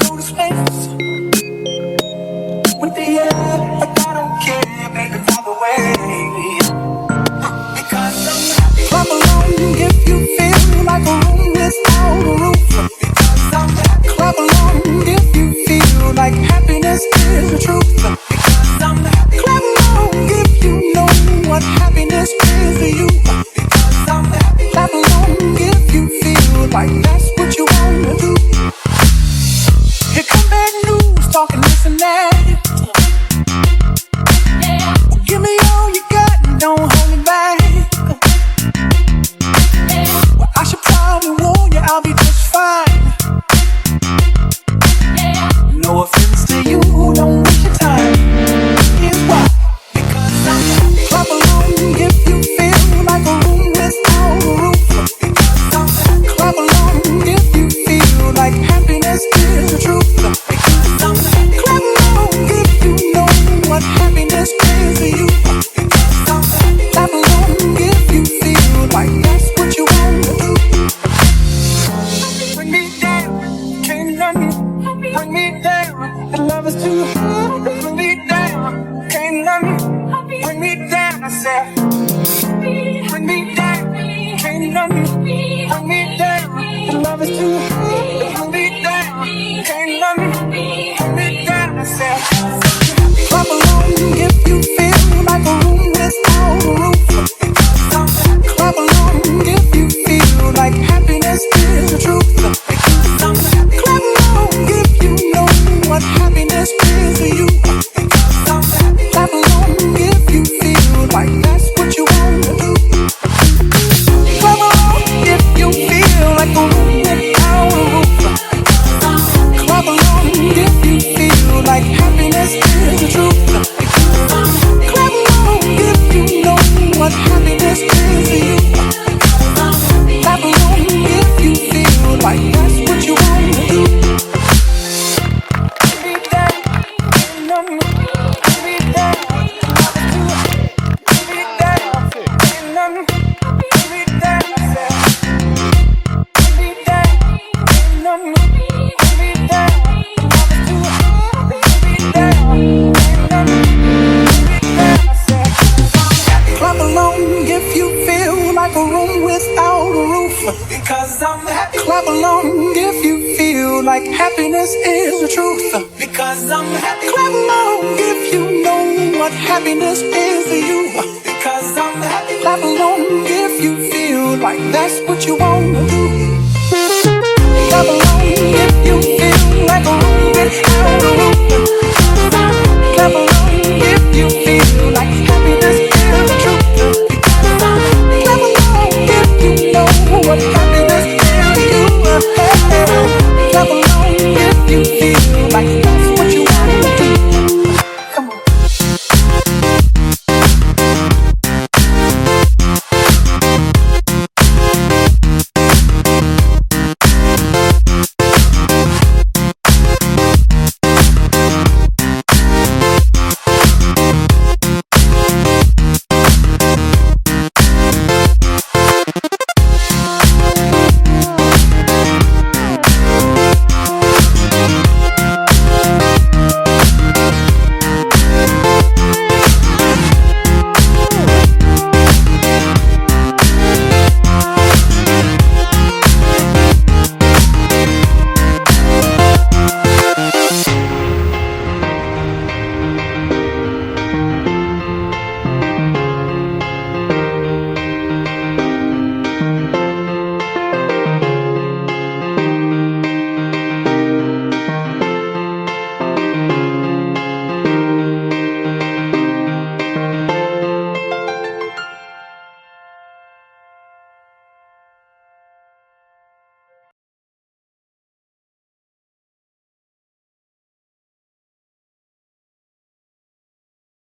go to space with the air, like I don't care, baby, by the way. Because I'm happy. Clap along if you feel like a room without a roof. Because I'm happy. Clap along if you feel like happiness is the truth. Because I'm happy. Clap along if you know what happiness is to you. Because I'm happy. Clap along if you feel like that's what you wanna do. Here come bad news, talking this and that. Yeah. Give me all you got and don't hold me back. Yeah. Well, I should probably warn you, I'll be just fine. Yeah. No offense to you, don't waste your time. Here's why. Because I'm happy. Clap along if you feel like a room without a roof. Because I'm happy. Clap along if you feel like happiness is the truth. Because I'm happy. Clap along if you know what happiness is to you. Because I'm happy. Clap along if you feel like that's what you wanna do. Bring me down, can't love me. Bring me down, the love is too hard. Bring me down, can't love me. Bring me down, I said. Bring me down, can't love me. Bring me down, the love is too hard. Bring me down, can't love me. Bring me down, I said. Clap along if you feel like a room without a roof. Clap along if you feel like happiness is the truth. Clap along if you know what happiness is to you. Clap along if you feel like that's what you wanna do. Clap along if you feel like a room without a roof. Clap along if you feel like happiness is the truth. Clap along if you know what happiness is to you. Clap along if you feel like that's what you wanna do. Be down, love me. Be down, be down, love me. Be down, be down, love me. Be down, be down, love me. Clap along if you feel like a room without a roof. Because I'm happy. Clap along if you feel like happiness is the truth. Because I'm happy. Clap along if you know what happiness is to you. Because I'm happy. Clap along if you feel like that's what you wanna do. Clap along if you feel like a room without a roof. Clap along if you feel like happiness is the truth. Clap along if you know what happiness is to you. Clap along if you feel like